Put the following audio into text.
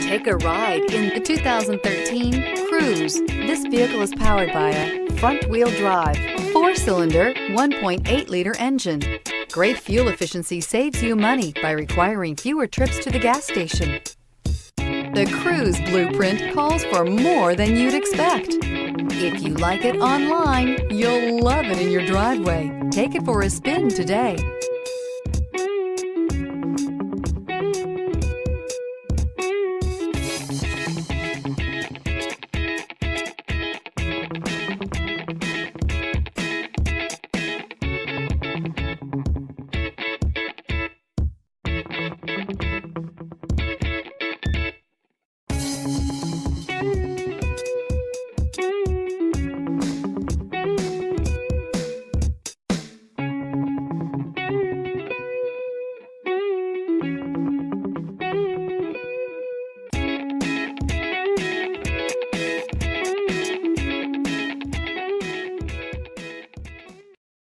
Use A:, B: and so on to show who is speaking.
A: Take a ride in the 2013 Cruze. This vehicle is powered by a front-wheel drive, 4-cylinder, 1.8-liter engine. Great fuel efficiency saves you money by requiring fewer trips to the gas station. The Cruze blueprint calls for more than you'd expect. If you like it online, you'll love it in your driveway. Take it for a spin today.